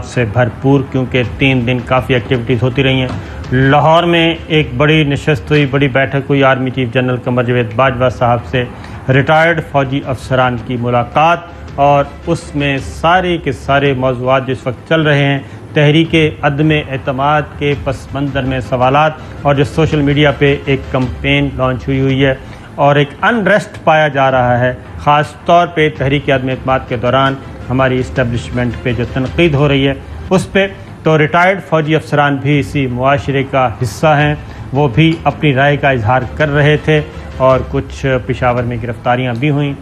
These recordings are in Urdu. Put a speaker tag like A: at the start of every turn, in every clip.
A: سے بھرپور، کیونکہ 3 دن کافی ایکٹیویٹیز ہوتی رہی ہیں۔ لاہور میں ایک بڑی نشست ہوئی، بڑی بیٹھک ہوئی army chief general Qamar Javed Bajwa صاحب سے ریٹائرڈ فوجی افسران کی ملاقات، اور اس میں سارے کے سارے موضوعات جو اس وقت چل رہے ہیں، تحریک عدم اعتماد کے پس منظر میں سوالات، اور جو سوشل میڈیا پہ ایک کمپین لانچ ہوئی ہے اور ایک انریسٹ پایا جا رہا ہے، خاص طور پہ تحریک عدم اعتماد کے دوران ہماری اسٹیبلشمنٹ پہ جو تنقید ہو رہی ہے اس پہ، تو ریٹائرڈ فوجی افسران بھی اسی معاشرے کا حصہ ہیں، وہ بھی اپنی رائے کا اظہار کر رہے تھے، اور کچھ پشاور میں گرفتاریاں بھی ہوئیں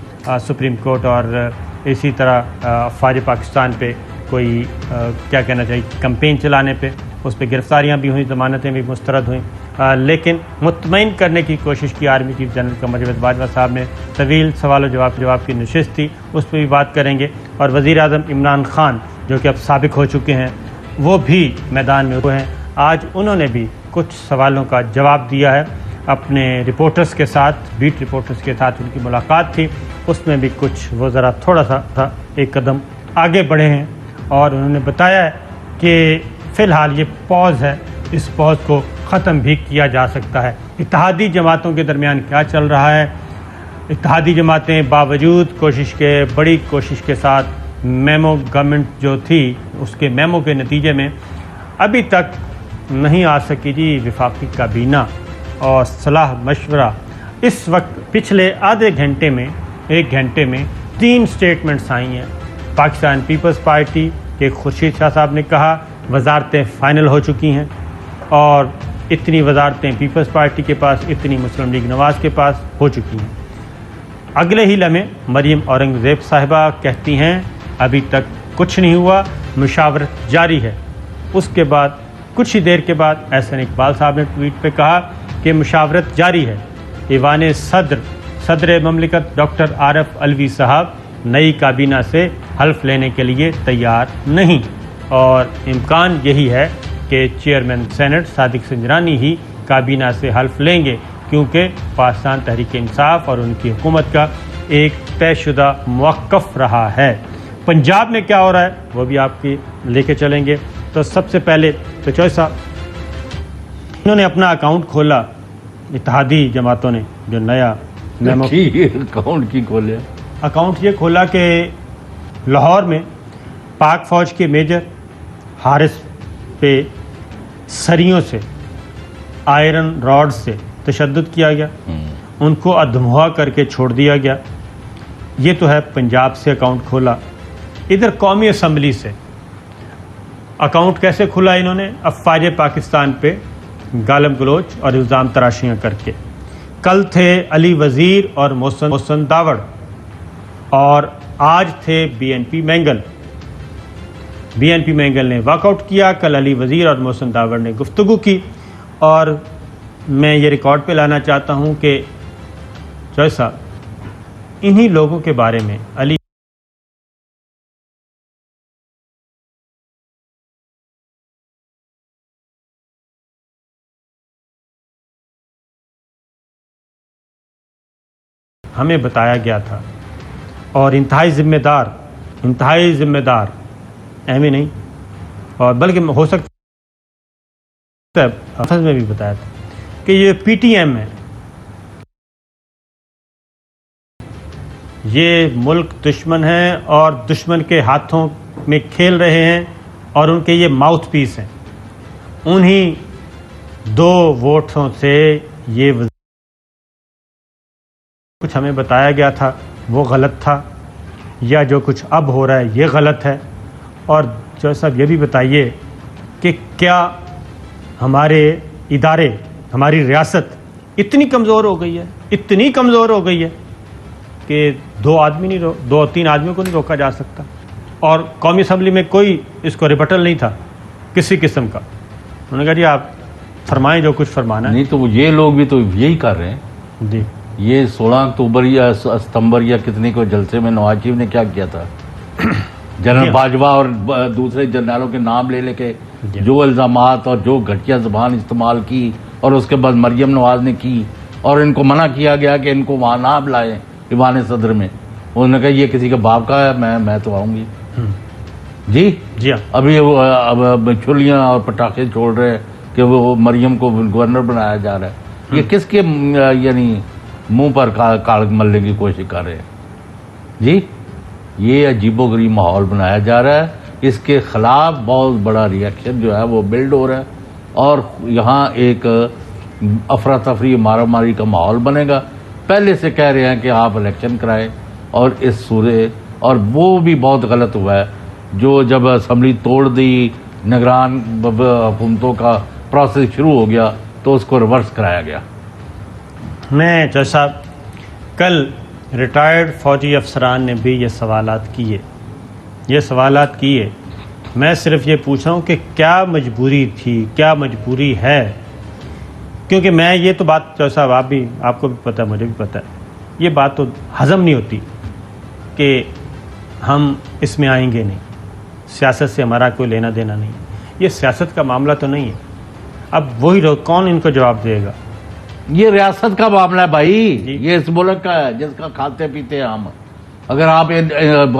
A: سپریم کورٹ، اور اسی طرح افواج پاکستان پہ کوئی کیا کہنا چاہیے کمپین چلانے پہ، اس پہ گرفتاریاں بھی ہوئیں، ضمانتیں بھی مسترد ہوئیں، لیکن مطمئن کرنے کی کوشش کی army chief general Qamar Javed Bajwa صاحب نے۔ طویل سوال و جواب کی نشست تھی، اس پہ بھی بات کریں گے، اور وزیر اعظم عمران خان جو کہ اب سابق ہو چکے ہیں، وہ بھی میدان میں ہوئے ہیں۔ آج انہوں نے بھی کچھ سوالوں کا جواب دیا ہے اپنے رپورٹرز کے ساتھ، بیٹ رپورٹرز کے ساتھ ان کی ملاقات تھی، اس میں بھی کچھ وہ ذرا تھوڑا سا ایک قدم آگے بڑھے ہیں، اور انہوں نے بتایا ہے کہ فی الحال یہ پاز ہے، اس پاز کو ختم بھی کیا جا سکتا ہے۔ اتحادی جماعتوں کے درمیان کیا چل رہا ہے؟ اتحادی جماعتیں باوجود بڑی کوشش کے ساتھ میمو گورنمنٹ جو تھی، اس کے میمو کے نتیجے میں ابھی تک نہیں آ سکی جی وفاقی کابینہ اور صلاح مشورہ۔ اس وقت پچھلے آدھے گھنٹے میں 1 گھنٹے میں 3 سٹیٹمنٹس آئی ہیں۔ پاکستان پیپلز پارٹی کے خورشید شاہ صاحب نے کہا وزارتیں فائنل ہو چکی ہیں، اور اتنی وزارتیں پیپلز پارٹی کے پاس، اتنی مسلم لیگ نواز کے پاس ہو چکی ہیں۔ اگلے ہی لمحے مریم اورنگزیب صاحبہ کہتی ہیں ابھی تک کچھ نہیں ہوا، مشاورت جاری ہے۔ اس کے بعد کچھ ہی دیر کے بعد احسن اقبال صاحب نے ٹویٹ پہ کہا کہ مشاورت جاری ہے۔ ایوان صدر مملکت ڈاکٹر عارف علوی صاحب نئی کابینہ سے حلف لینے کے لیے تیار نہیں، اور امکان یہی ہے کہ چیئرمین سینٹ صادق سنجرانی ہی کابینہ سے حلف لیں گے، کیونکہ پاکستان تحریک انصاف اور ان کی حکومت کا ایک طے شدہ موقف رہا ہے۔ پنجاب میں کیا ہو رہا ہے وہ بھی آپ کی لے کے چلیں گے۔ تو سب سے پہلے تو چوہے صاحب انہوں نے اپنا اکاؤنٹ کھولا، اتحادی جماعتوں نے جو نیا
B: اکاؤنٹ کی کھولے،
A: اکاؤنٹ یہ کھولا کہ لاہور میں پاک فوج کے میجر حارث پہ سریوں سے، آئرن راڈ سے تشدد کیا گیا، ان کو ادھموا کر کے چھوڑ دیا گیا۔ یہ تو ہے پنجاب سے اکاؤنٹ کھولا۔ ادھر قومی اسمبلی سے اکاؤنٹ کیسے کھلا انہوں نے؟ افواج پاکستان پہ گالم گلوچ اور الزام تراشیاں کر کے۔ کل تھے علی وزیر اور محسن داوڑ، اور آج تھے B N P Mengal. B N P Mengal نے واک آؤٹ کیا، کل علی وزیر اور محسن داوڑ نے گفتگو کی، اور میں یہ ریکارڈ پہ لانا چاہتا ہوں کہ چوہے صاحب انہی لوگوں کے بارے میں علی ہمیں بتایا گیا تھا، اور انتہائی ذمہ دار اہمی نہیں، اور بلکہ ہو سکتا ہے حافظ میں بھی بتایا تھا کہ یہ پی ٹی ایم ہے، یہ ملک دشمن ہے اور دشمن کے ہاتھوں میں کھیل رہے ہیں، اور ان کے یہ ماؤتھ پیس ہیں۔ انہی 2 ووٹوں سے یہ کچھ ہمیں بتایا گیا تھا وہ غلط تھا، یا جو کچھ اب ہو رہا ہے یہ غلط ہے؟ اور جو صاحب یہ بھی بتائیے کہ کیا ہمارے ادارے، ہماری ریاست اتنی کمزور ہو گئی ہے کہ 2-3 آدمیوں کو نہیں روکا جا سکتا، اور قومی اسمبلی میں کوئی اس کو ریبٹل نہیں تھا کسی قسم کا۔ انہوں نے کہا جی آپ فرمائیں جو کچھ فرمانا ہے۔
B: نہیں تو یہ لوگ بھی تو یہی کر رہے ہیں
A: جی۔
B: یہ 16 اکتوبر یا ستمبر یا کتنے کو جلسے میں نواز شریف نے کیا کیا تھا؟ جنرل باجوہ اور دوسرے جنرلوں کے نام لے کے جو الزامات اور جو گھٹیا زبان استعمال کی، اور اس کے بعد مریم نواز نے کی، اور ان کو منع کیا گیا کہ ان کو وہاں نہ بلائیں ایوان صدر میں۔ انہوں نے کہا یہ کسی کے باپ کا ہے، میں تو آؤں گی۔ جی
A: جی ہاں
B: ابھی وہ اب چھلیاں اور پٹاخے چھوڑ رہے ہیں کہ وہ مریم کو گورنر بنایا جا رہا ہے. یہ کس کے یعنی منہ پر کاڑ ملنے کی کوشش کر رہے ہیں جی؟ یہ عجیب و غریب ماحول بنایا جا رہا ہے. اس کے خلاف بہت بڑا ریئیکشن جو ہے وہ بلڈ ہو رہا ہے اور یہاں ایک افراتفری مارا ماری کا ماحول بنے گا. پہلے سے کہہ رہے ہیں کہ آپ الیکشن کرائیں اور اس صورت اور وہ بھی بہت غلط ہوا ہے جو جب اسمبلی توڑ دی نگران حکومتوں کا پروسیس شروع ہو گیا تو اس کو ریورس کرایا گیا.
A: میں جج صاحب کل ریٹائرڈ فوجی افسران نے بھی یہ سوالات کیے. میں صرف یہ پوچھ رہا ہوں کہ کیا مجبوری تھی، کیا مجبوری ہے؟ کیونکہ میں یہ تو بات جج صاحب آپ کو بھی پتہ ہے، مجھے بھی پتہ ہے، یہ بات تو ہضم نہیں ہوتی کہ ہم اس میں آئیں گے نہیں، سیاست سے ہمارا کوئی لینا دینا نہیں. یہ سیاست کا معاملہ تو نہیں ہے. اب وہی کون ان کو جواب دے گا؟
B: یہ ریاست کا معاملہ ہے بھائی. یہ اس ملک کا ہے جس کا کھاتے پیتے ہیں ہم. اگر آپ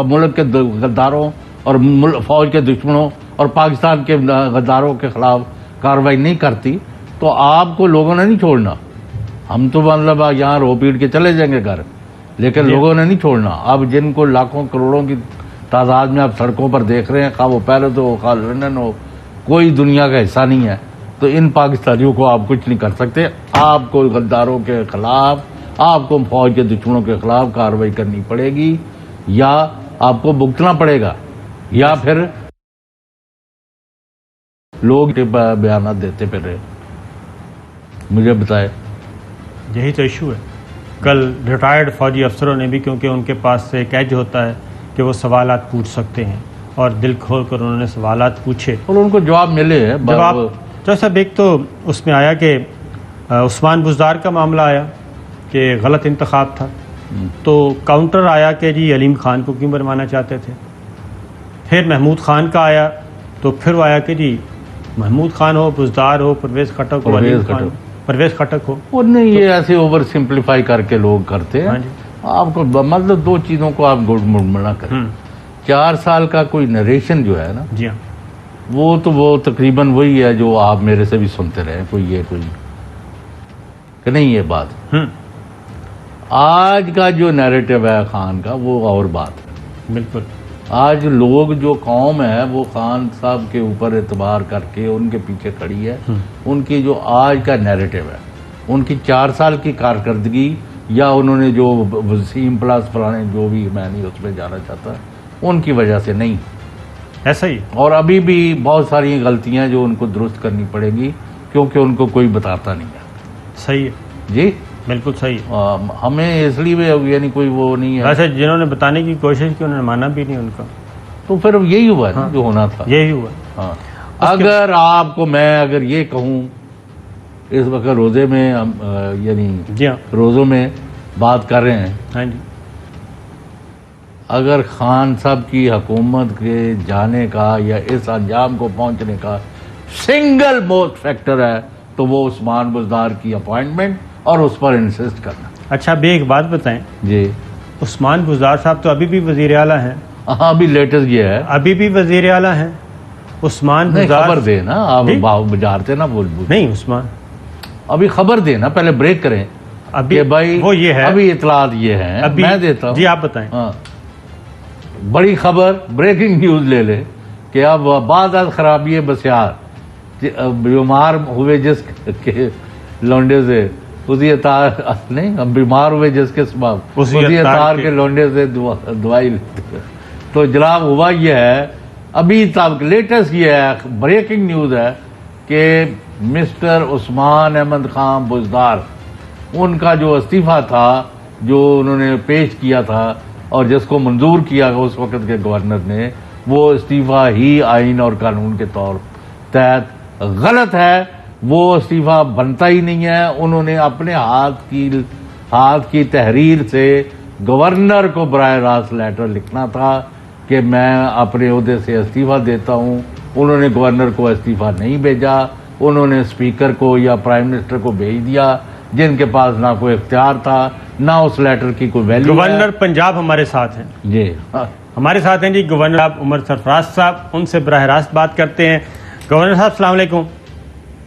B: ملک کے غداروں اور فوج کے دشمنوں اور پاکستان کے غداروں کے خلاف کارروائی نہیں کرتی تو آپ کو لوگوں نے نہیں چھوڑنا. ہم تو مطلب یہاں رو پیٹ کے چلے جائیں گے گھر، لیکن لوگوں نے نہیں چھوڑنا. اب جن کو لاکھوں کروڑوں کی تعداد میں آپ سڑکوں پر دیکھ رہے ہیں، خواہ وہ پیرس ہو خواہ لندن ہو، کوئی دنیا کا حصہ نہیں ہے. تو ان پاکستانیوں کو آپ کچھ نہیں کر سکتے. آپ کو غداروں کے خلاف، آپ کو فوج کے دشمنوں کے خلاف کارروائی کرنی پڑے گی، یا آپ کو بھگتنا پڑے گا، یا پھر لوگ بیانات دیتے پھر رہے. مجھے بتائے.
A: یہی تو ایشو ہے. کل ریٹائرڈ فوجی افسروں نے بھی، کیونکہ ان کے پاس سے ایک ایج ہوتا ہے کہ وہ سوالات پوچھ سکتے ہیں، اور دل کھول کر انہوں نے سوالات پوچھے
B: اور ان کو جواب ملے.
A: جواب جیسا ایک تو اس میں آیا کہ عثمان بزدار کا معاملہ آیا کہ غلط انتخاب تھا، تو کاؤنٹر آیا کہ جی علیم خان کو کیوں بنوانا چاہتے تھے. پھر محمود خان کا آیا تو پھر وہ آیا کہ جی محمود خان ہو، بزدار ہو، پرویز خٹک ہو، پرویز خٹک ہو.
B: اور نہیں، یہ ایسے اوور سمپلیفائی کر کے لوگ کرتے ہیں. آپ کو مطلب دو چیزوں کو آپ گڑ مڑ کریں. 4 سال کا کوئی نریشن جو ہے نا،
A: جی ہاں،
B: وہ تقریباً وہی ہے جو آپ میرے سے بھی سنتے رہے. کوئی کہ نہیں یہ بات. آج کا جو نیریٹو ہے خان کا وہ اور بات ہے.
A: بالکل.
B: آج لوگ جو قوم ہے وہ خان صاحب کے اوپر اعتبار کر کے ان کے پیچھے کھڑی ہے. ان کی جو آج کا نیریٹو ہے، ان کی 4 سال کی کارکردگی، یا انہوں نے جو وسیم پلاس پرانے جو بھی، میں نہیں اس پہ جانا چاہتا، ان کی وجہ سے نہیں.
A: ایسا ہی. اور
B: ابھی بھی بہت ساری غلطیاں جو ان کو درست کرنی پڑے گی، کیونکہ ان کو کوئی بتاتا نہیں ہے.
A: صحیح ہے
B: جی،
A: بالکل صحیح.
B: ہمیں اس لیے یعنی کوئی وہ نہیں ہے.
A: ویسے جنہوں نے بتانے کی کوشش کی انہوں نے مانا بھی نہیں ان کا.
B: تو پھر یہی ہوا ہے جو ہونا تھا.
A: یہی ہوا.
B: ہاں. اگر آپ کو میں اگر یہ کہوں اس وقت روزے میں یعنی
A: جی ہاں
B: روزوں میں بات کر رہے ہیں،
A: ہاں جی،
B: اگر خان صاحب کی حکومت کے جانے کا یا اس انجام کو پہنچنے کا سنگل موسٹ فیکٹر ہے تو وہ عثمان بزدار کی اپوائنٹمنٹ اور اس پر انسسٹ کرنا.
A: اچھا ابھی ایک بات بتائیں.
B: جی،
A: عثمان بزدار صاحب تو ابھی بھی وزیر اعلیٰ ہیں.
B: ہاں ابھی لیٹسٹ یہ ہے،
A: ابھی بھی وزیر اعلیٰ ہیں. عثمان بزدار
B: خبر دے نا آپ بجارتے نا بول
A: نہیں. عثمان
B: ابھی خبر دے نا، پہلے بریک کریں.
A: ابھی
B: بھائی
A: وہ یہ ہے،
B: ابھی اطلاعات یہ ہیں، میں دیتا ہوں.
A: جی آپ بتائیں.
B: ہاں، بڑی خبر، بریکنگ نیوز لے لے کہ اب بعد از خرابی بسیار بیمار ہوئے جس کے لونڈے سے اسی اطار نہیں، ہم بیمار ہوئے جس کے سبب اسی اطار کے لونڈے سے دوائی لیتے. تو جناب ہوا یہ ہے، ابھی تک لیٹسٹ یہ ہے، بریکنگ نیوز ہے کہ مسٹر عثمان احمد خان بزدار، ان کا جو استعفیٰ تھا جو انہوں نے پیش کیا تھا اور جس کو منظور کیا اس وقت کے گورنر نے، وہ استعفیٰ ہی آئین اور قانون کے طور تحت غلط ہے. وہ استعفیٰ بنتا ہی نہیں ہے. انہوں نے اپنے ہاتھ کی تحریر سے گورنر کو براہ راست لیٹر لکھنا تھا کہ میں اپنے عہدے سے استعفیٰ دیتا ہوں. انہوں نے گورنر کو استعفیٰ نہیں بھیجا، انہوں نے اسپیکر کو یا پرائم منسٹر کو بھیج دیا، جن کے پاس نہ کوئی اختیار تھا نہ اس لیٹر کی کوئی ویلیو.
A: گورنر پنجاب ہمارے ساتھ ہیں.
B: جی
A: ہمارے ساتھ ہیں جی گورنر صاحب عمر سرفراز صاحب، ان سے براہ راست بات کرتے ہیں۔ گورنر صاحب السلام علیکم۔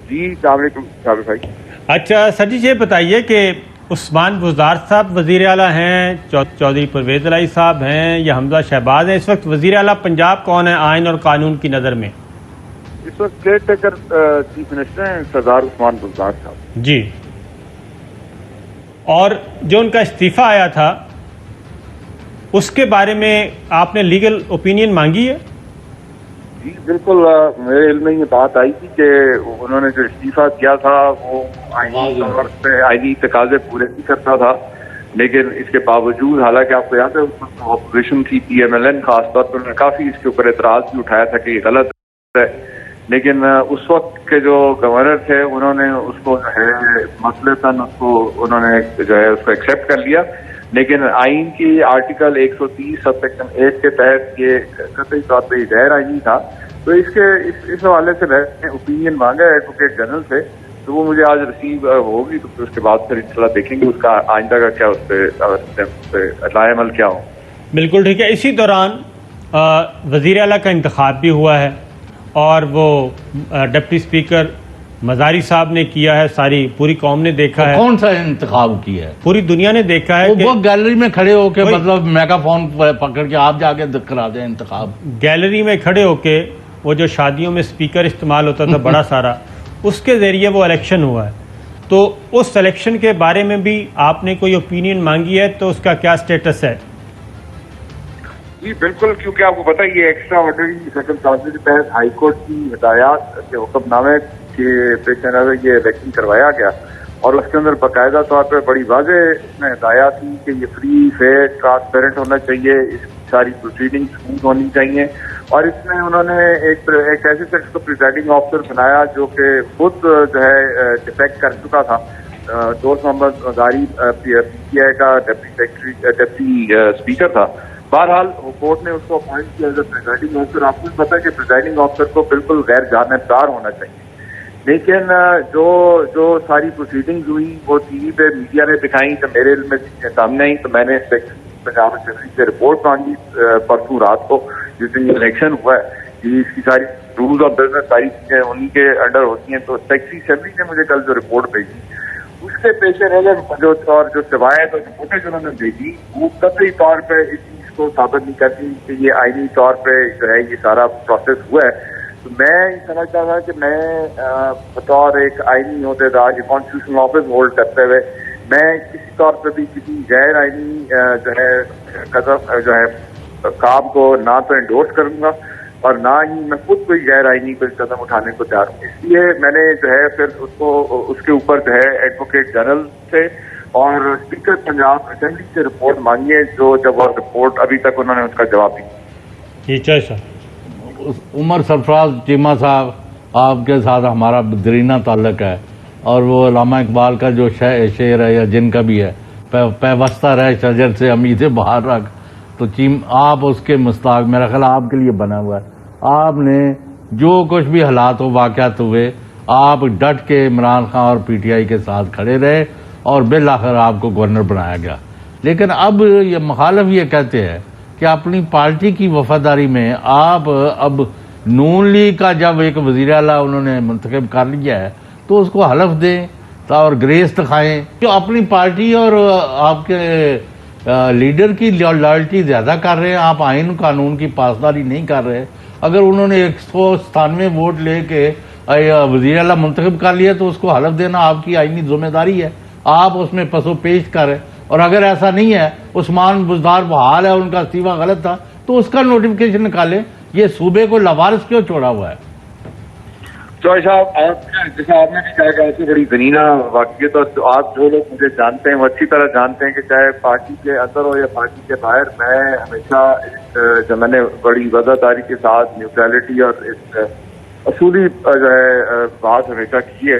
C: جی السلام علیکم صاحب بھائی۔
A: اچھا سر جی یہ بتائیے کہ عثمان بزدار صاحب وزیر اعلیٰ ہیں، چودھری پرویز الہی صاحب ہیں یا حمزہ شہباز ہیں، اس وقت وزیر اعلیٰ پنجاب کون ہے آئین اور قانون کی نظر میں؟
C: اس وقت کیئر ٹیکر چیف منسٹر ہیں سردار عثمان بزدار صاحب
A: جی، اور جو ان کا استعفیٰ آیا تھا اس کے بارے میں آپ نے لیگل اوپینین مانگی ہے؟
C: جی بالکل، میرے علم میں یہ بات آئی تھی کہ انہوں نے جو استعفیٰ کیا تھا وہ آئینی تقاضے پورے نہیں کرتا تھا، لیکن اس کے باوجود حالانکہ آپ کو یاد ہے اس وقت اپوزیشن تھی PMLN خاص طور پر، انہوں نے کافی اس کے اوپر اعتراض بھی اٹھایا تھا کہ یہ غلط ہے، لیکن اس وقت کے جو گورنر تھے انہوں نے اس کو جو ہے مثلاً اس کو انہوں نے جو ہے اس کو ایکسیپٹ کر لیا، لیکن آئین کی آرٹیکل 130 سب سیکشن 8 کے تحت یہ قطعی طور پہ غیر آئینی تھا، تو اس حوالے سے میں نے اوپینین مانگا ہے ایڈوکیٹ جنرل سے، تو وہ مجھے آج ریسیو ہوگی، تو پھر اس کے بعد پھر انشاءاللہ دیکھیں گے اس کا آئندہ کا کیا اس پہ لائے عمل کیا ہو۔
A: بالکل ٹھیک ہے۔ اسی دوران وزیر اعلیٰ کا انتخاب بھی ہوا ہے اور وہ ڈپٹی اسپیکر مزاری صاحب نے کیا ہے، ساری پوری قوم نے دیکھا ہے۔
B: کون سا انتخاب کیا ہے؟
A: پوری دنیا نے دیکھا ہے کہ
B: وہ گیلری میں کھڑے ہو کے مطلب میگا فون پکڑ کے آپ جا کے کرا دیں انتخاب؟
A: گیلری میں کھڑے ہو کے وہ جو شادیوں میں اسپیکر استعمال ہوتا تھا بڑا سارا، اس کے ذریعے وہ الیکشن ہوا ہے، تو اس الیکشن کے بارے میں بھی آپ نے کوئی اوپینین مانگی ہے، تو اس کا کیا سٹیٹس ہے؟
C: جی بالکل، کیونکہ آپ کو پتہ ہے یہ ایکسٹرا آرڈنری سرکمسٹانسز کے تحت ہائی کورٹ کی ہدایات کے حکم نامے کے پیش نظر یہ الیکشن کروایا گیا، اور اس کے اندر باقاعدہ طور پہ بڑی واضح اس میں ہدایات تھی کہ یہ فری فیئر ٹرانسپیرنٹ ہونا چاہیے، اس کی ساری پروسیڈنگ اسموتھ ہونی چاہیے، اور اس میں انہوں نے ایک ایسے شخص کو پریزائڈنگ آفیسر بنایا جو کہ خود جو ہے ڈیفیکٹ کر چکا تھا، دوست محمد مزاری PTI کا ڈپٹی اسپیکر تھا۔ بہرحال کورٹ نے اس کو اپوائنٹ کیا ایز اے پریزائڈنگ آفیسر۔ آپ کو پتا ہے کہ پریزائڈنگ آفیسر کو بالکل غیر جانبدار ہونا چاہیے، لیکن جو ساری پروسیڈنگز ہوئی وہ ٹی وی پہ میڈیا نے دکھائی تو میرے علم میں سامنے آئی، تو میں نے پنجاب اسمبلی سے رپورٹ مانگی پرسوں رات کو جس دن الیکشن ہوا ہے کہ اس کی ساری رولز آف بزنس ساری چیزیں انہیں کے انڈر ہوتی ہیں، تو سیکٹری اسمبلی نے مجھے کل جو رپورٹ بھیجی اس کے پیش نظر جو سوائے تو فوٹیج انہوں نے بھیجی وہ قطعی طور پہ اس چیز کو ثابت نہیں کرتی کہ یہ آئینی طور پہ جو ہے یہ سارا پروسیس ہوا ہے۔ تو میں یہ سمجھتا تھا کہ میں بطور ایک آئینی عہدیدار یہ کانسٹیٹیوشنل آفس ہولڈ کرتے ہوئے میں کسی طور پہ بھی کسی غیر آئینی جو ہے قدم جو ہے کام کو نہ تو انڈورس کروں گا اور نہ ہی میں خود کوئی غیر آئینی کوئی قدم اٹھانے کو تیار ہوں۔ اس لیے میں نے جو ہے پھر اس کے اوپر جو ہے ایڈوکیٹ جنرل سے اور اسپیکر پنجاب اسمبلی سے رپورٹ مانگی ہے، جو جب وہ رپورٹ ابھی تک انہوں نے اس کا جواب نہیں دیا۔
B: عمر سرفراز چیمہ صاحب، آپ کے ساتھ ہمارا دیرینہ تعلق ہے، اور وہ علامہ اقبال کا جو شعر ہے یا جن کا بھی ہے، پیوستہ رہ شجر سے امید باہر رکھ، تو آپ اس کے مستاق میرا خیال آپ کے لیے بنا ہوا ہے۔ آپ نے جو کچھ بھی حالات و واقعات ہوئے آپ ڈٹ کے عمران خان اور PTI کے ساتھ کھڑے رہے اور بالآخر آپ کو گورنر بنایا گیا، لیکن اب یہ مخالف یہ کہتے ہیں کہ اپنی پارٹی کی وفاداری میں آپ اب نون لیگ کا جب ایک وزیر اعلیٰ انہوں نے منتخب کر لیا ہے تو اس کو حلف دیں اور گریس دکھائیں، جو اپنی پارٹی اور آپ کے لیڈر کی لائلٹی زیادہ کر رہے ہیں، آپ آئین قانون کی پاسداری نہیں کر رہے۔ اگر انہوں نے 197 ووٹ لے کے وزیر اعلیٰ منتخب کر لیا تو اس کو حلف دینا آپ کی آئینی ذمہ داری ہے، آپ اس میں پس و پیش کریں، اور اگر ایسا نہیں ہے عثمان بزدار بحال ہے، ان کا استعفیٰ غلط تھا تو اس کا نوٹیفکیشن نکالیں۔ یہ صوبے کو لوارث کیوں چھوڑا ہوا ہے؟
C: چوہے صاحب، جیسا آپ نے بھی کہا کہ ایسی بڑی زنینہ واقعیت، اور آپ جو لوگ مجھے جانتے ہیں وہ اچھی طرح جانتے ہیں کہ چاہے پارٹی کے اندر ہو یا پارٹی کے باہر، میں ہمیشہ جب میں نے بڑی وفاداری کے ساتھ نیوٹرلٹی اور اس اصولی جو ہے بات ہمیشہ کی ہے۔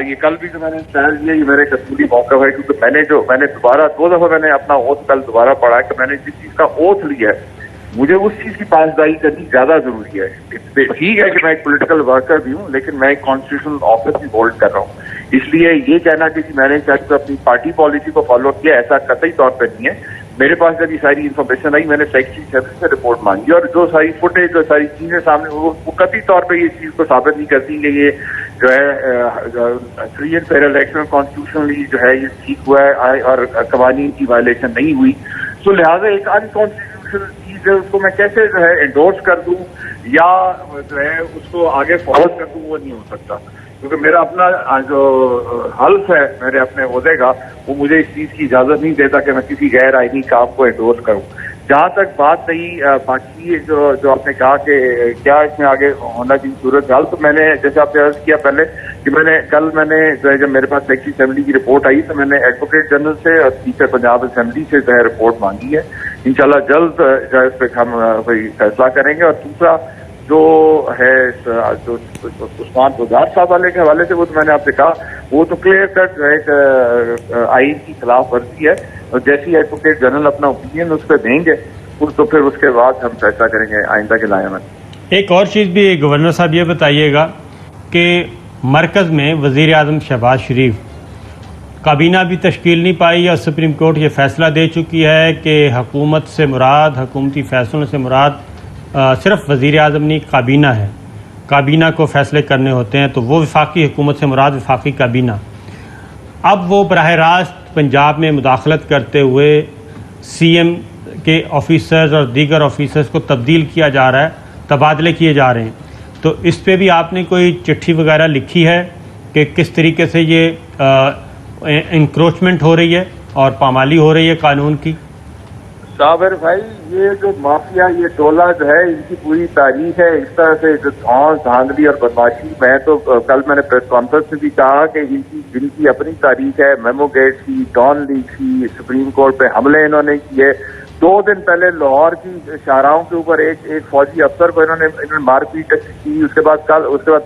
C: یہ کل بھی جو میں نے شہر لیا یہ میرے ایک اصولی موقع ہے، کیونکہ میں نے دوبارہ 2 دفعہ میں نے اپنا اوتھ کل دوبارہ پڑھا کہ میں نے جس چیز کا اوتھ لیا ہے مجھے اس چیز کی پاسداری کرنی زیادہ ضروری ہے۔ ٹھیک ہے کہ میں ایک پولیٹیکل ورکر بھی ہوں، لیکن میں ایک کانسٹیٹیوشنل آفس بھی ہولڈ کر رہا ہوں، اس لیے یہ کہنا کہ میں نے اپنی پارٹی پالیسی کو فالو کیا ایسا قطعی طور پہ نہیں ہے۔ میرے پاس جب یہ ساری انفارمیشن آئی میں نے سیکٹری جنرل سے رپورٹ مانگی اور جو ساری فوٹیج جو ساری چیزیں سامنے وہ قطعی طور پہ اس چیز کو ثابت نہیں کرتی کہ یہ جو ہے free and fair election constitutionally جو ہے یہ ٹھیک ہوا ہے اور قوانین کی وائلیشن نہیں ہوئی. تو لہٰذا ایک انکانسٹیٹیوشنل چیز ہے اس کو میں کیسے جو ہے انڈورس کر دوں یا جو ہے اس کو آگے فارورڈ کر دوں وہ نہیں ہو سکتا, کیونکہ میرا اپنا جو حلف ہے میرے اپنے عہدے کا وہ مجھے اس چیز کی اجازت نہیں دیتا کہ میں کسی غیر آئینی کام کو انڈورس کروں. جہاں تک بات رہی باقی جو آپ نے کہا کہ کیا اس میں آگے ہونا چاہیے صورت حال, تو میں نے جیسے آپ نے عرض کیا پہلے کہ کل میں نے جو ہے جب میرے پاس سیکٹری اسمبلی کی رپورٹ آئی تو میں نے ایڈوکیٹ جنرل سے اور اسپیکر پنجاب اسمبلی سے جو ہے رپورٹ مانگی ہے. انشاءاللہ جلد جو ہے اس پہ ہم کوئی فیصلہ کریں گے. اور دوسرا جو ہے جو عثمان بزدار صاحب والے کے حوالے سے وہ تو میں نے آپ سے کہا وہ تو کلیئر کٹ جو ہے آئین کی خلاف ورزی ہے, اور جیسی ایڈوکیٹ جنرل اپنا اوپینین اس پہ دیں گے تو پھر اس کے بعد ہم فیصلہ کریں گے آئندہ کے لائے میں.
A: ایک اور چیز بھی گورنر صاحب یہ بتائیے گا کہ مرکز میں وزیر اعظم شہباز شریف کابینہ بھی تشکیل نہیں پائی اور سپریم کورٹ یہ فیصلہ دے چکی ہے کہ حکومت سے مراد حکومتی فیصلوں سے مراد صرف وزیر اعظم نہیں کابینہ ہے. کابینہ کو فیصلے کرنے ہوتے ہیں تو وہ وفاقی حکومت سے مراد وفاقی کابینہ. اب وہ براہ راست پنجاب میں مداخلت کرتے ہوئے سی ایم کے آفیسرز اور دیگر آفیسرز کو تبدیل کیا جا رہا ہے, تبادلے کیے جا رہے ہیں. تو اس پہ بھی آپ نے کوئی چٹھی وغیرہ لکھی ہے کہ کس طریقے سے یہ انکروچمنٹ ہو رہی ہے اور پامالی ہو رہی ہے قانون کی؟
C: صابر بھائی یہ جو مافیا یہ ٹولہ جو ہے ان کی پوری تاریخ ہے اس طرح سے جو دھانس دھاندلی اور بدماشی. میں تو کل میں نے پریس کانفرنس میں بھی کہا کہ جن کی اپنی تاریخ ہے, میمو گیٹس کی, ڈان لیگ کی, سپریم کورٹ پہ حملے انہوں نے کیے. 2 دن پہلے لاہور کی شاہراہوں کے اوپر ایک فوجی افسر کو انہوں نے مار پیٹ کی. اس کے بعد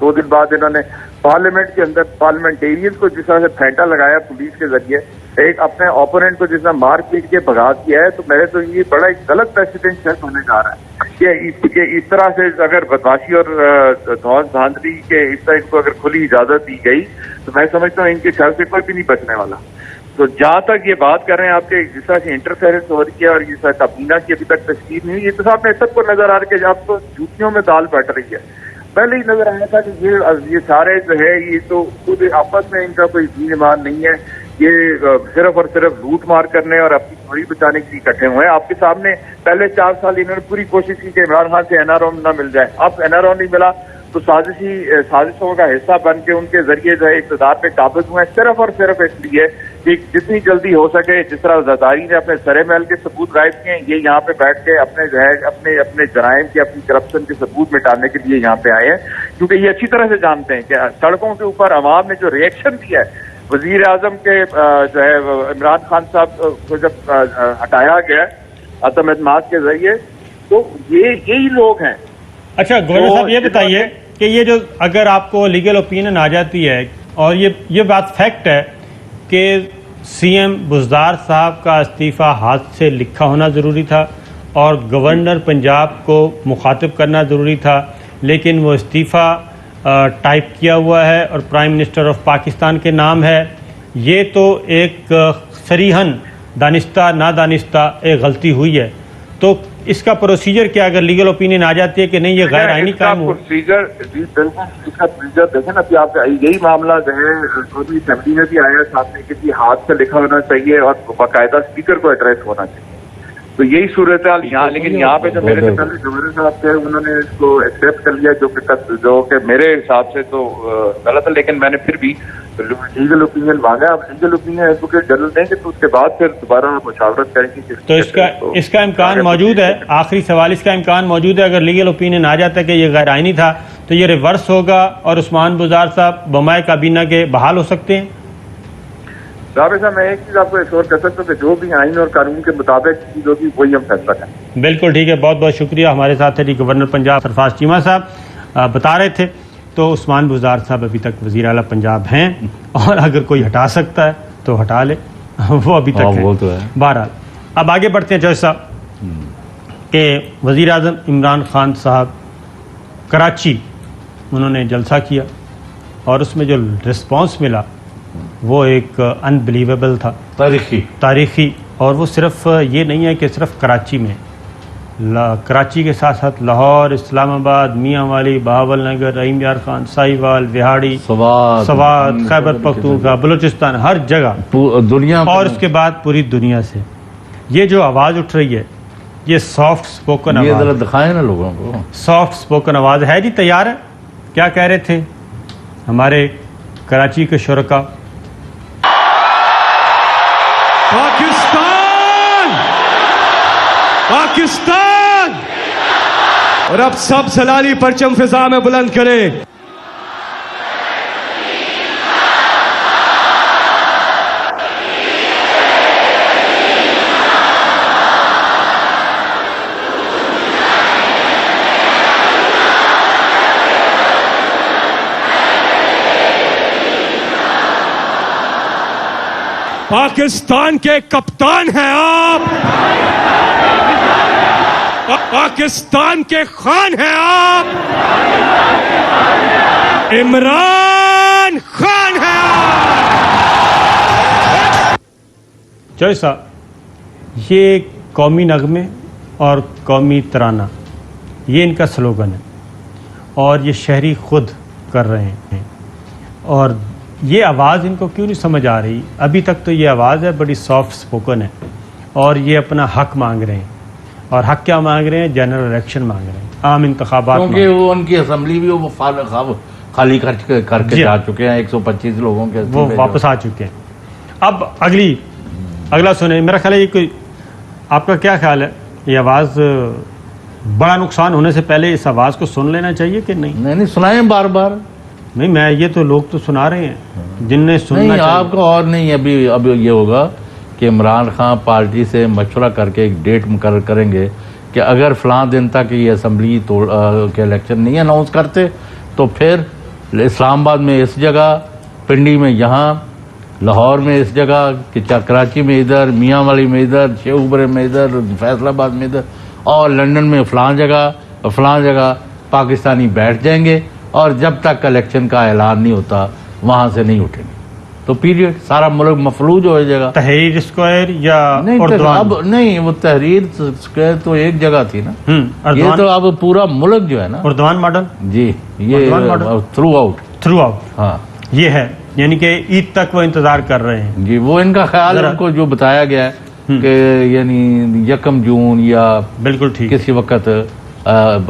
C: 2 دن بعد انہوں نے پارلیمنٹ کے اندر پارلیمنٹیرین کو جس طرح سے پھینٹا لگایا پولیس کے ذریعے, ایک اپنے اوپوننٹ کو جس طرح مار پیٹ کے بھگا دیا ہے. تو میرے تو یہ بڑا ایک غلط پریسیڈنٹ سیٹ ہونے جا رہا ہے کہ اس طرح سے اگر بدماشی اور دھانس دھاندلی کے اس طرح کو اگر کھلی اجازت دی گئی تو میں سمجھتا ہوں ان کے شر سے کوئی بھی نہیں بچنے والا. تو جہاں تک یہ بات کر رہے ہیں آپ کے جس طرح سے انٹرفیئرنس ہو رہی ہے اور جس طرح کابینہ کی ابھی تک تشکیل نہیں ہوئی, یہ تو صاحب نے سب کو نظر آ رہا ہے کہ آپ تو جوتیوں میں دال بٹ رہی ہے. پہلے ہی نظر آیا تھا کہ یہ سارے جو ہے یہ تو خود آپس میں ان کا کوئی دین ایمان نہیں ہے, یہ صرف اور صرف لوٹ مار کرنے اور اپنی تھوڑی بچانے کے لیے اکٹھے ہوئے ہیں. آپ کے سامنے پہلے 4 سال انہوں نے پوری کوشش کی کہ عمران خان سے NRO نہ مل جائے. اب NRO نہیں ملا تو سازشوں کا حصہ بن کے ان کے ذریعے جو ہے اقتدار پہ قابض ہوئے ہیں, صرف اور صرف اس لیے کہ جتنی جلدی ہو سکے جس طرح زرداری نے اپنے سرے محل کے ثبوت غائب کیے, یہ یہاں پہ بیٹھ کے اپنے جو ہے اپنے جرائم کے اپنی کرپشن کے ثبوت مٹانے کے لیے یہاں پہ آئے ہیں. کیونکہ یہ اچھی طرح سے جانتے ہیں کہ سڑکوں کے اوپر عوام نے جو ریئیکشن دیا ہے وزیر اعظم کے جو ہے عمران خان صاحب کو جب ہٹایا گیا عدم اعتماد کے ذریعے, تو یہی لوگ ہیں.
A: اچھا گورنر صاحب یہ بتائیے کہ یہ جو اگر آپ کو لیگل اوپینین آ جاتی ہے اور یہ بات فیکٹ ہے کہ سی ایم بزدار صاحب کا استعفیٰ ہاتھ سے لکھا ہونا ضروری تھا اور گورنر پنجاب کو مخاطب کرنا ضروری تھا, لیکن وہ استعفیٰ ٹائپ کیا ہوا ہے اور پرائم منسٹر آف پاکستان کے نام ہے, یہ تو ایک صریحاً دانستہ نادانستہ ایک غلطی ہوئی ہے. تو اس کا پروسیجر کیا اگر لیگل اوپینین آ جاتی ہے کہ نہیں یہ غیر آئینی کام ہو؟
C: پروسیجر بالکل اس کا پروسیجر دیکھیں نا, کہ آپ یہی معاملہ جو ہے اسمبلی میں بھی آیا, ساتھ میں کسی ہاتھ سے لکھا ہونا چاہیے اور باقاعدہ اسپیکر کو ایڈریس ہونا چاہیے. تو یہی صورتحال یہاں, لیکن یہاں پہ جو میرے سے پہلے گورنر صاحب تھے انہوں نے اس کو ایکسیپٹ کر لیا جو کہ میرے حساب سے تو غلط ہے, لیکن میں نے پھر بھی لیگل اوپینین مانگا. اب لیگل اوپینین ایڈوکیٹ جنرل دیں گے تو اس کے بعد پھر دوبارہ مشاورت کریں گے.
A: تو اس کا امکان موجود ہے, آخری سوال, اس کا امکان موجود ہے اگر لیگل اوپینین آ جاتا ہے کہ یہ غیر آئینی تھا تو یہ ریورس ہوگا اور عثمان بزدار صاحب بمائے کابینہ کے بحال ہو سکتے ہیں؟
C: صاحب میں ایک چیز آپ کو ایشور کر سکتا ہوں کہ جو بھی آئین اور قانون کے مطابق چیز ہوگی وہی ہم فیصلہ کریں. بالکل
A: ٹھیک ہے, بہت بہت شکریہ. ہمارے ساتھ ہے گورنر پنجاب سرفراز چیمہ صاحب بتا رہے تھے. تو عثمان بزدار صاحب ابھی تک وزیر اعلیٰ پنجاب ہیں اور اگر کوئی ہٹا سکتا ہے تو ہٹا لے, وہ ابھی تک ہے. بہرحال اب آگے بڑھتے ہیں جج صاحب کہ وزیر اعظم عمران خان صاحب کراچی انہوں نے جلسہ کیا اور اس میں جو رسپانس ملا وہ ایک انبلیویبل تھا, تاریخی. اور وہ صرف یہ نہیں ہے کہ صرف کراچی میں، کراچی کے ساتھ ساتھ لاہور، اسلام آباد، میاں والی، بہاول نگر، رحیم یار خان، ساہیوال، وہاڑی، سوات، خیبر پختونخوا، بلوچستان، ہر جگہ
B: دنیا،
A: اور اس کے بعد پوری دنیا سے یہ جو آواز اٹھ رہی ہے، یہ سافٹ سپوکن
B: یہ ذرا
A: آواز،
B: دکھائیں نا لوگوں کو.
A: سافٹ سپوکن آواز ہے. جی تیار ہے؟ کیا کہہ رہے تھے ہمارے کراچی کے شرکا؟
D: پاکستان اور اب سب سلالی پرچم فضا میں بلند کریں. پاکستان کے کپتان ہیں آپ، پاکستان کے خان ہیں آپ، عمران خان ہیں آپ.
A: چوہے صاحب، یہ قومی نغمے اور قومی ترانہ یہ ان کا سلوگن ہے، اور یہ شہری خود کر رہے ہیں. اور یہ آواز ان کو کیوں نہیں سمجھ آ رہی؟ ابھی تک تو یہ آواز ہے بڑی سافٹ سپوکن ہے، اور یہ اپنا حق مانگ رہے ہیں. اور حق کیا مانگ رہے ہیں؟ جنرل الیکشن مانگ رہے ہیں، عام انتخابات.
B: کیونکہ وہ ان کی اسمبلی بھی وہ خالی کر کے جا چکے ہیں. 125 لوگوں کے
A: وہ واپس آ چکے ہیں. اب اگلا سنیں. میرا خیال ہے یہ کوئی، آپ کا کیا خیال ہے، یہ آواز بڑا نقصان ہونے سے پہلے اس آواز کو سن لینا چاہیے کہ نہیں؟
B: نہیں سنائیں بار بار.
A: نہیں، میں یہ تو لوگ تو سنا رہے ہیں جن نے سننا
B: نہیں،
A: چاہیے.
B: آپ کا اور نہیں. اب یہ ہوگا کہ عمران خان پارٹی سے مشورہ کر کے ایک ڈیٹ مقرر کریں گے کہ اگر فلاں دن تک یہ اسمبلی کے الیکشن نہیں اناؤنس کرتے تو پھر اسلام آباد میں اس جگہ، پنڈی میں یہاں، لاہور میں اس جگہ، کراچی میں ادھر، میاں والی میں ادھر، شیخوپورے میں ادھر، فیصل آباد میں ادھر، اور لندن میں فلاں جگہ اور فلاں جگہ پاکستانی بیٹھ جائیں گے، اور جب تک الیکشن کا اعلان نہیں ہوتا وہاں سے نہیں اٹھیں گے. تو پیریڈ سارا ملک مفلوج ہو جائے گا.
A: تحریر اسکوائر یا
B: اب نہیں، وہ تحریر اسکوائر تو ایک جگہ تھی نا، یہ تو اب پورا ملک جو ہے نا.
A: اردوان ماڈل،
B: جی یہ تھرو آؤٹ. ہاں
A: یہ ہے، یعنی کہ عید تک وہ انتظار کر رہے ہیں.
B: جی، وہ ان کا خیال ان کو جو بتایا گیا ہے کہ یعنی 1 جون یا
A: بالکل ٹھیک
B: کسی وقت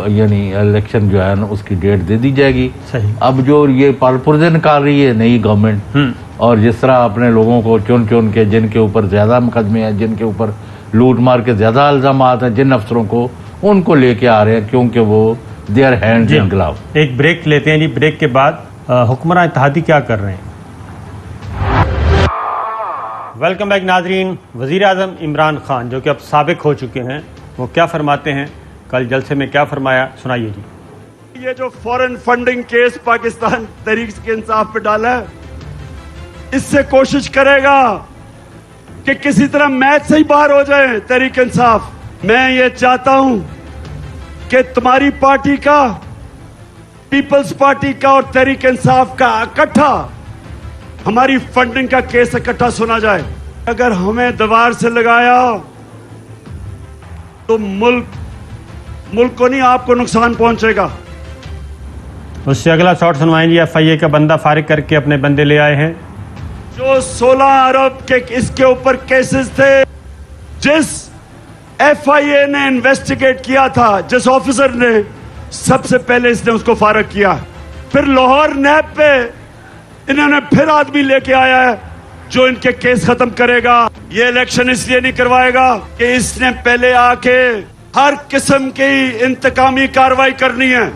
B: یعنی الیکشن جو ہے نا اس کی ڈیٹ دے دی جائے گی.
A: صحیح.
B: اب جو یہ پرزے نکال رہی ہے نئی گورنمنٹ، اور جس طرح اپنے لوگوں کو چن کے، جن کے اوپر زیادہ مقدمے ہیں، جن کے اوپر لوٹ مار کے زیادہ الزامات ہیں، جن افسروں کو، ان کو لے کے آ رہے ہیں کیونکہ وہ دیئر ہینڈ ان گلو.
A: ایک بریک لیتے ہیں جی. بریک کے بعد حکمراں اتحادی کیا کر رہے ہیں؟ ویلکم بیک ناظرین. وزیر اعظم عمران خان جو کہ اب سابق ہو چکے ہیں، وہ کیا فرماتے ہیں؟ کل جلسے میں کیا فرمایا، سنائیے جی.
D: یہ جو فورن فنڈنگ کیس پاکستان تحریک انصاف پہ ڈالا ہے، اس سے کوشش کرے گا کہ کسی طرح میچ سے ہی باہر ہو جائے تحریک انصاف. میں یہ چاہتا ہوں کہ تمہاری پارٹی کا، پیپلز پارٹی کا اور تحریک انصاف کا اکٹھا ہماری فنڈنگ کا کیس اکٹھا سنا جائے. اگر ہمیں دیوار سے لگایا تو ملک کو نہیں، آپ کو نقصان پہنچے گا.
A: اس سے اگلا شاٹ سنوائیں جی. FIA کا بندہ فارغ کر کے اپنے بندے لے آئے ہیں.
D: جو 16 ارب کے اس کے اوپر کیسز تھے، جس FIA نے انویسٹیگیٹ کیا تھا، جس آفیسر نے، سب سے پہلے اس نے اس کو فارغ کیا. پھر لاہور نیب پہ انہوں نے پھر آدمی لے کے آیا ہے جو ان کے کیس ختم کرے گا. یہ الیکشن اس لیے نہیں کروائے گا کہ اس نے پہلے آ کے ہر قسم کی انتقامی کارروائی کرنی ہے.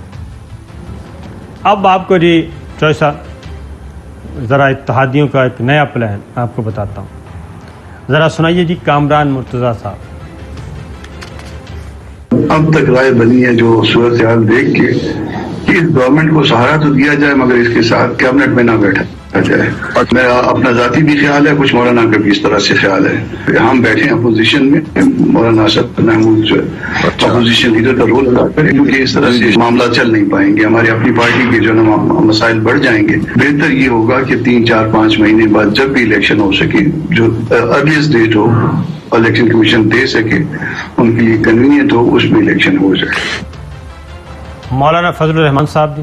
A: اب آپ کو جی چوہے صاحب ذرا اتحادیوں کا ایک نیا پلان آپ کو بتاتا ہوں. ذرا سنائیے جی. کامران مرتضیٰ صاحب،
E: اب تک رائے بنی ہے جو صورتحال دیکھ کے کہ اس گورنمنٹ کو سہارا تو دیا جائے مگر اس کے ساتھ کیبنٹ میں نہ بیٹھے. جائے. میرا اپنا ذاتی بھی خیال ہے, کچھ مولانا کا بھی اس طرح سے خیال ہے. ہم بیٹھے ہیں اپوزیشن میں, مولانا اسد محمود جو اپوزیشن لیڈر کا رول ادا کریں, کیونکہ اس طرح سے معاملات چل نہیں پائیں گے. ہماری اپنی پارٹی کے جو مسائل بڑھ جائیں گے. بہتر یہ ہوگا کہ 3, 4, 5 مہینے بعد جب بھی الیکشن ہو سکے, جو ارلیسٹ ڈیٹ ہو الیکشن کمیشن دے سکے, ان کے لیے کنوینئنٹ ہو, اس میں الیکشن ہو جائے.
A: مولانا فضل الرحمان صاحب جی.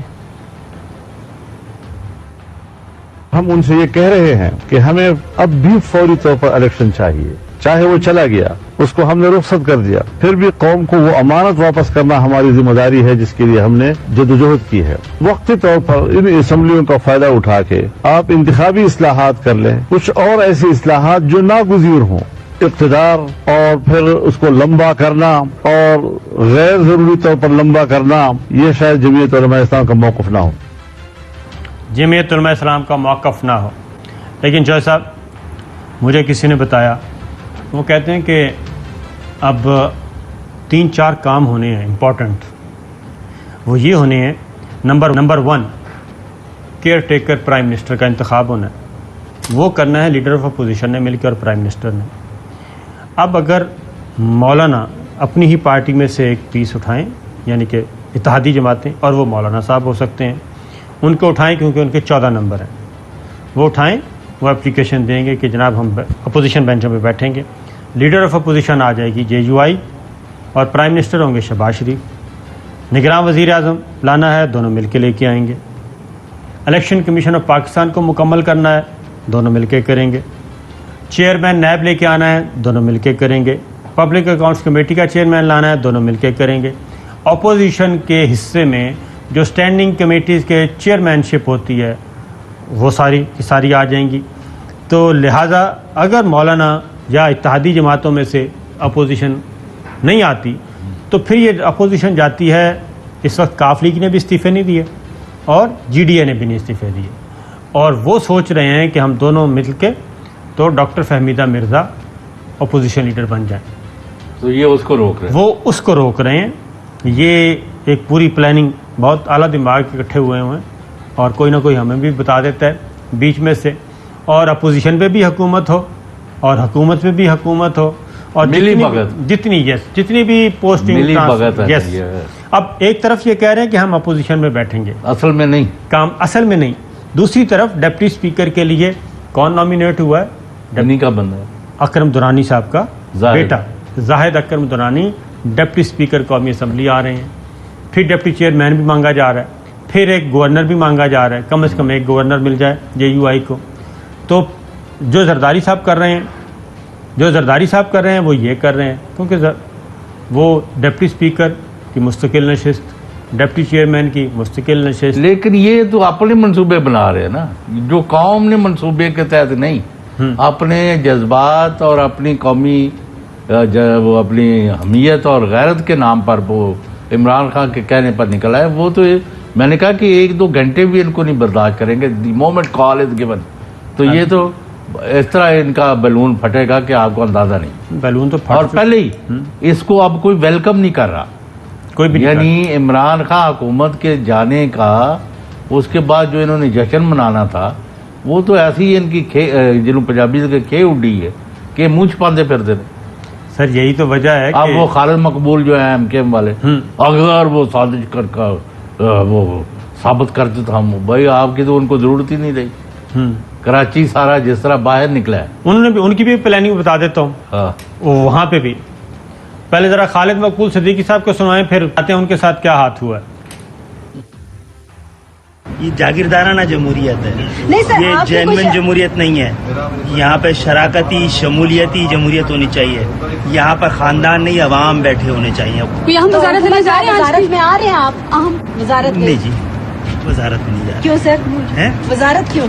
F: ہم ان سے یہ کہہ رہے ہیں کہ ہمیں اب بھی فوری طور پر الیکشن چاہیے. چاہے وہ چلا گیا, اس کو ہم نے رخصت کر دیا, پھر بھی قوم کو وہ امانت واپس کرنا ہماری ذمہ داری ہے جس کے لیے ہم نے جدوجہد کی ہے. وقتی طور پر ان اسمبلیوں کا فائدہ اٹھا کے آپ انتخابی اصلاحات کر لیں, کچھ اور ایسی اصلاحات جو ناگزیر ہوں. اقتدار اور پھر اس کو لمبا کرنا اور غیر ضروری طور پر لمبا کرنا, یہ شاید جمعیت علماء اسلام کا موقف نہ ہو.
A: جمعیت علماء اسلام کا موقف نہ ہو. لیکن جوہر صاحب, مجھے کسی نے بتایا, وہ کہتے ہیں کہ اب 3-4 کام ہونے ہیں امپورٹنٹ. وہ یہ ہونے ہیں, number 1 care taker prime minister کا انتخاب ہونا ہے. وہ کرنا ہے لیڈر آف اپوزیشن نے مل کے اور پرائم منسٹر نے. اب اگر مولانا اپنی ہی پارٹی میں سے ایک پیس اٹھائیں, یعنی کہ اتحادی جماعتیں, اور وہ مولانا صاحب ہو سکتے ہیں, ان کو اٹھائیں کیونکہ ان کے 14 نمبر ہیں, وہ اٹھائیں, وہ اپلیکیشن دیں گے کہ جناب ہم اپوزیشن بینچوں پہ بیٹھیں گے. لیڈر آف اپوزیشن آ جائے گی JUI, اور پرائم منسٹر ہوں گے شہباز شریف. نگراں وزیر اعظم لانا ہے, دونوں مل کے لے کے آئیں گے. الیکشن کمیشن آف پاکستان کو مکمل کرنا ہے, دونوں مل کے کریں گے. چیئرمین نیب لے کے آنا ہے, دونوں مل کے کریں گے. پبلک اکاؤنٹس کمیٹی کا چیئرمین لانا ہے, دونوں مل کے کریں گے. اپوزیشن کے حصے میں جو اسٹینڈنگ کمیٹیز کے چیئرمین شپ ہوتی ہے, وہ ساری آ جائیں گی. تو لہٰذا اگر مولانا یا اتحادی جماعتوں میں سے اپوزیشن نہیں آتی, تو پھر یہ اپوزیشن جاتی ہے. اس وقت کاف لیگ نے بھی استعفے نہیں دیے اور GDA نے بھی نہیں استعفے دیے, اور وہ سوچ رہے ہیں کہ ہم دونوں مل کے تو doctor Fahmida Mirza opposition leader بن جائیں.
B: تو یہ اس کو روک رہے ہیں,
A: وہ اس کو روک رہے ہیں. یہ ایک پوری پلاننگ, بہت اعلیٰ دماغ اکٹھے ہوئے ہیں, اور کوئی نہ کوئی ہمیں بھی بتا دیتا ہے بیچ میں سے, اور اپوزیشن پہ بھی حکومت ہو اور حکومت پہ بھی حکومت ہو, اور جتنی بھی پوسٹنگ. اب ایک طرف یہ کہہ رہے ہیں کہ ہم اپوزیشن میں بیٹھیں گے,
B: اصل میں نہیں,
A: کام اصل میں نہیں. دوسری طرف ڈپٹی اسپیکر کے لیے کون نامینیٹ ہوا ہے؟
B: ڈپٹی کا بندہ
A: اکرم درانی صاحب کا بیٹا زاہد اکرم درانی ڈپٹی اسپیکر قومی اسمبلی آ رہے ہیں. پھر ڈپٹی چیئرمین بھی مانگا جا رہا ہے, پھر ایک گورنر بھی مانگا جا رہا ہے. کم از کم ایک گورنر مل جائے JUI کو. تو جو زرداری صاحب کر رہے ہیں وہ یہ کر رہے ہیں کیونکہ وہ ڈپٹی اسپیکر کی مستقل نشست, ڈپٹی چیئرمین کی مستقل نشست.
B: لیکن یہ تو اپنے منصوبے بنا رہے ہیں نا, جو قوم نے منصوبے کے تحت نہیں, اپنے جذبات اور اپنی قومی وہ اپنی حمیت اور غیرت کے نام پر وہ عمران خان کے کہنے پر نکلا ہے. وہ تو میں نے کہا کہ 1-2 گھنٹے بھی ان کو نہیں برداشت کریں گے. The moment call is given, تو یہ تو اس طرح ان کا بیلون پھٹے گا کہ آپ کو اندازہ نہیں.
A: بیلون تو
B: اور پہلے ہی اس کو اب کوئی ویلکم نہیں کر رہا,
A: کوئی بھی,
B: یعنی عمران خان حکومت کے جانے کا اس کے بعد جو انہوں نے جشن منانا تھا, وہ تو ایسی ان کی جنہوں پنجابی کے کھے اڈی ہے کہ منہ چھپاندے پھرتے رہے.
A: سر یہی تو وجہ ہے.
B: اب وہ خالد مقبول جو ہیں MKM والے, اگر وہ سازش کر وہ ثابت کرتے تو ہم, بھائی آپ کی تو ان کو ضرورت ہی نہیں رہی. کراچی سارا جس طرح باہر نکلا ہے,
A: انہوں نے بھی, ان کی بھی پلاننگ بتا دیتا ہوں. وہاں پہ بھی پہلے ذرا خالد مقبول صدیقی صاحب کو سنائیں, پھر آتے ہیں ان کے ساتھ کیا ہاتھ ہوا ہے.
G: یہ جاگیردارانہ جمہوریت ہے, یہ جینوئن جمہوریت نہیں ہے. یہاں پہ شراکتی شمولیتی جمہوریت ہونی چاہیے. یہاں پر خاندان نہیں, عوام بیٹھے ہونے چاہیے.
H: وزارت میں آ رہے ہیں آپ, اہم وزارت
G: نہیں جی, وزارت میں نہیں جا رہے.
H: کیوں سر, وزارت کیوں؟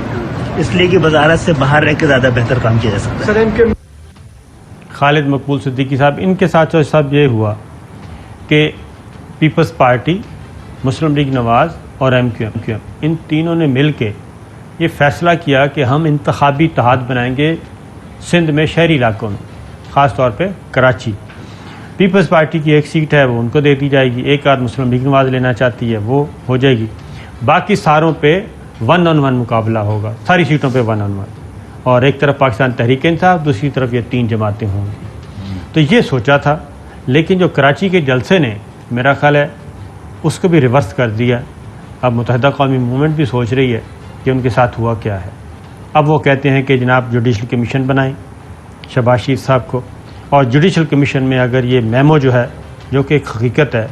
G: اس لیے کہ وزارت سے باہر رہ کے زیادہ بہتر کام کیا جا سکتا ہے.
A: خالد مقبول صدیقی صاحب, ان کے ساتھ صاحب یہ ہوا کہ پیپلز پارٹی, مسلم لیگ نواز اور MQM, ان تینوں نے مل کے یہ فیصلہ کیا کہ ہم انتخابی اتحاد بنائیں گے سندھ میں شہری علاقوں میں, خاص طور پہ کراچی. پیپلز پارٹی کی ایک سیٹ ہے وہ ان کو دے دی جائے گی, ایک آدھ مسلم لیگ نواز لینا چاہتی ہے وہ ہو جائے گی. باقی ساروں پہ 1-on-1 مقابلہ ہوگا، ساری سیٹوں پہ 1-on-1، اور ایک طرف پاکستان تحریک انصاف، دوسری طرف یہ 3 جماعتیں ہوں گی. تو یہ سوچا تھا، لیکن جو کراچی کے جلسے نے میرا خیال ہے اس کو بھی ریورس کر دیا. اب متحدہ قومی موومنٹ بھی سوچ رہی ہے کہ ان کے ساتھ ہوا کیا ہے. اب وہ کہتے ہیں کہ جناب جوڈیشل کمیشن بنائیں شہباز شریف صاحب کو، اور جوڈیشل کمیشن میں اگر یہ میمو جو ہے جو کہ ایک حقیقت ہے،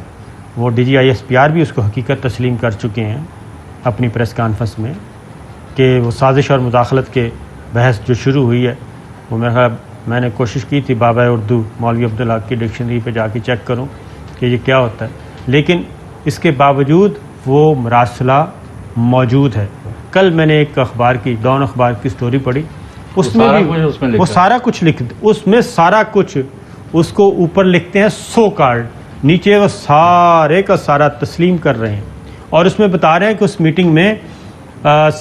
A: وہ DGISPR بھی اس کو حقیقت تسلیم کر چکے ہیں اپنی پریس کانفرنس میں، کہ وہ سازش اور مداخلت کے بحث جو شروع ہوئی ہے وہ میرا خیال میں نے کوشش کی تھی بابا اردو مولوی عبدالحق کی ڈکشنری پہ جا کے چیک کروں کہ یہ کیا ہوتا ہے، لیکن اس کے باوجود وہ مراسلہ موجود ہے. کل میں نے ایک اخبار کی ڈان اخبار کی سٹوری پڑھی، اس میں بھی وہ سارا کچھ اس میں سارا کچھ اس کو اوپر لکھتے ہیں سو کارڈ، نیچے وہ سارے کا سارا تسلیم کر رہے ہیں، اور اس میں بتا رہے ہیں کہ اس میٹنگ میں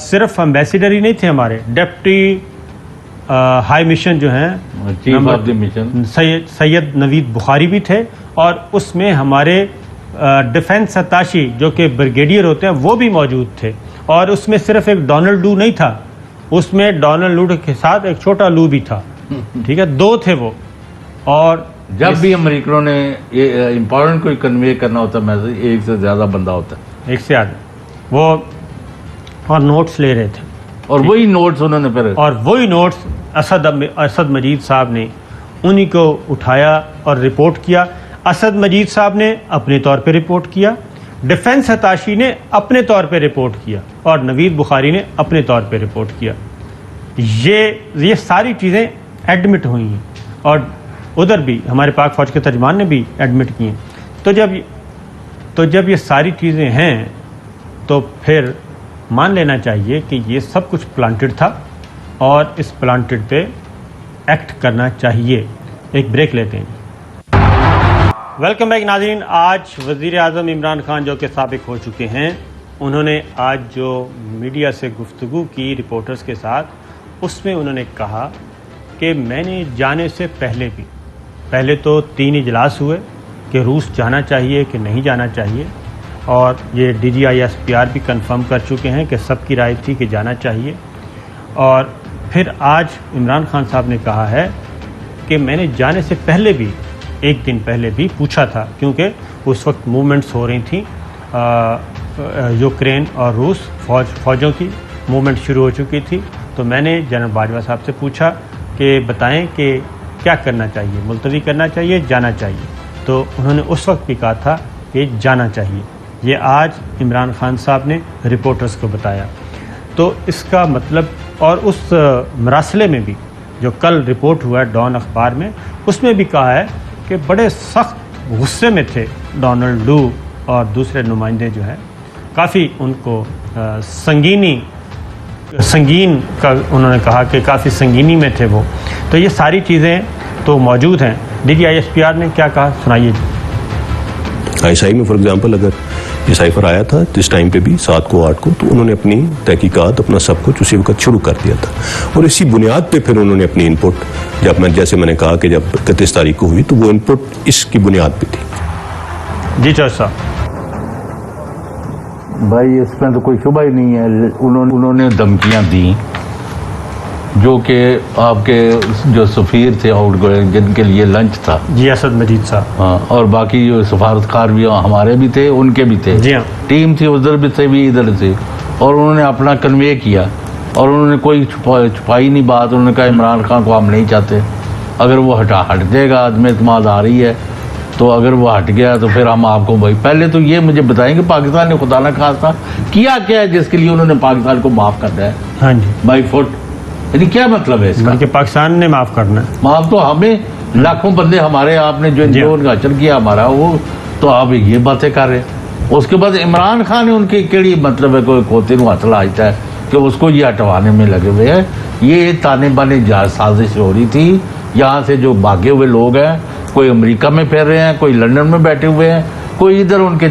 A: صرف امبیسیڈر ہی نہیں تھے، ہمارے ڈپٹی ہائی مشن جو ہیں سید نوید بخاری بھی تھے، اور اس میں ہمارے ڈیفنس اتاشی جو کہ بریگیڈیئر ہوتے ہیں وہ بھی موجود تھے، اور اس میں صرف ایک ڈونلڈ لو نہیں تھا، اس میں ڈونلڈ لو کے ساتھ ایک چھوٹا لو بھی تھا، ٹھیک ہے، 2 تھے وہ. اور
B: جب بھی امریکنوں نے امپورٹنٹ کوئی کنوے کرنا ہوتا ہے میسج، ایک سے زیادہ بندہ ہوتا ہے،
A: ایک سے زیادہ وہ، اور نوٹس لے رہے تھے،
B: اور وہی نوٹس انہوں نے پھر اسد مجید صاحب نے انہی کو اٹھایا اور رپورٹ کیا. اسد مجید صاحب نے اپنے طور پہ رپورٹ کیا، ڈیفنس اتاشی نے اپنے طور پہ رپورٹ کیا، اور نوید بخاری نے اپنے طور پہ رپورٹ کیا. یہ ساری چیزیں ایڈمٹ ہوئی ہیں، اور ادھر بھی ہمارے پاک فوج کے ترجمان نے بھی ایڈمٹ کی ہیں. تو جب یہ ساری چیزیں ہیں تو پھر مان لینا چاہیے کہ یہ سب کچھ پلانٹڈ تھا، اور اس پلانٹڈ پہ ایکٹ کرنا چاہیے. ایک بریک لیتے ہیں. ویلکم بیک ناظرین. آج وزیر اعظم عمران خان جو کہ سابق ہو چکے ہیں، انہوں نے آج جو میڈیا سے گفتگو کی رپورٹرز کے ساتھ، اس میں انہوں نے کہا کہ میں نے جانے سے پہلے تو 3 اجلاس ہوئے کہ روس جانا چاہیے کہ نہیں جانا چاہیے، اور یہ DGISPR بھی کنفرم کر چکے ہیں کہ سب کی رائے تھی کہ جانا چاہیے. اور پھر آج عمران خان صاحب نے کہا ہے کہ میں نے جانے سے پہلے بھی 1 دن پہلے بھی پوچھا تھا، کیونکہ اس وقت موومنٹس ہو رہی تھیں، یوکرین اور روس فوجوں کی موومنٹ شروع ہو چکی تھی. تو میں نے جنرل باجوہ صاحب سے پوچھا کہ بتائیں کہ کیا کرنا چاہیے، ملتوی کرنا چاہیے، جانا چاہیے. تو انہوں نے اس وقت بھی کہا تھا کہ جانا چاہیے. یہ آج عمران خان صاحب نے رپورٹرز کو بتایا. تو اس کا مطلب، اور اس مراسلے میں بھی جو کل رپورٹ ہوا ہے ڈان اخبار میں، اس میں بھی کہا ہے کہ بڑے سخت غصے میں تھے ڈونلڈ لو اور دوسرے نمائندے جو ہیں، کافی ان کو سنگین کا انہوں نے کہا کہ کافی سنگینی میں تھے وہ. تو یہ ساری چیزیں تو موجود ہیں. DGISPR نے کیا کہا سنائیے.
I: ISI میں فار ایگزامپل اگر یہ سائفر آیا تھا جس ٹائم پہ بھی 7 کو 8 کو، تو انہوں نے اپنی تحقیقات اپنا سب کچھ اسی وقت شروع کر دیا تھا، اور اسی بنیاد پہ پھر انہوں نے اپنی ان پٹ، جیسے میں نے کہا کہ جب 31 تاریخ کو ہوئی تو وہ ان پٹ اس کی بنیاد پہ تھی.
A: جی چوہدری صاحب.
B: بھائی اس میں تو کوئی شبہ ہی نہیں ہے، انہوں نے دھمکیاں دیں جو کہ آپ کے جو سفیر تھے آؤٹ گوئنگ، جن کے لیے لنچ تھا،
A: جی اسد مجید صاحب،
B: ہاں، اور باقی جو سفارتکار بھی ہمارے بھی تھے، ان کے بھی تھے،
A: جی ہاں،
B: ٹیم تھی ادھر بھی تھے بھی ادھر سے، اور انہوں نے اپنا کنوے کیا، اور انہوں نے کوئی چھپائی نہیں بات. انہوں نے کہا عمران خان کو ہم نہیں چاہتے، اگر وہ ہٹ جائے گا، عدم اعتماد آ رہی ہے، تو اگر وہ ہٹ گیا تو پھر ہم آپ کو بھائی پہلے تو یہ مجھے بتائیں کہ پاکستان نے خدا نہ خواستہ کیا ہے جس کے لیے انہوں نے پاکستان کو معاف کرنا ہے.
A: ہاں جی،
B: بائی فٹ، یعنی کیا مطلب ہے اس کا
A: کہ پاکستان نے معاف کرنا ہے؟ معاف
B: تو ہمیں لاکھوں بندے ہمارے، آپ نے جو ان کا اچر کیا ہمارا، وہ تو آپ یہ باتیں کر رہے ہیں. اس کے بعد عمران خان نے ان کی کیڑی مطلب ہے کوئی کھوتے نو ہاتھ لاتا ہے کہ اس کو یہ ہٹوانے میں لگے ہوئے ہیں. یہ تانے بانے سازش ہو رہی تھی. یہاں سے جو بھاگے ہوئے لوگ ہیں، کوئی امریکہ میں پھر رہے ہیں، کوئی لندن میں بیٹھے ہوئے ہیں، کوئی ادھر ان کے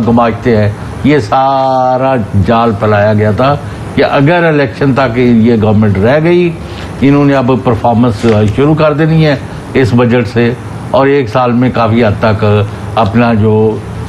B: گماجتے ہیں. یہ سارا جال پھیلایا گیا تھا کہ اگر الیکشن تک یہ گورنمنٹ رہ گئی، انہوں نے اب پرفارمنس شروع کر دینی ہے اس بجٹ سے، اور 1 سال میں کافی حد تک اپنا جو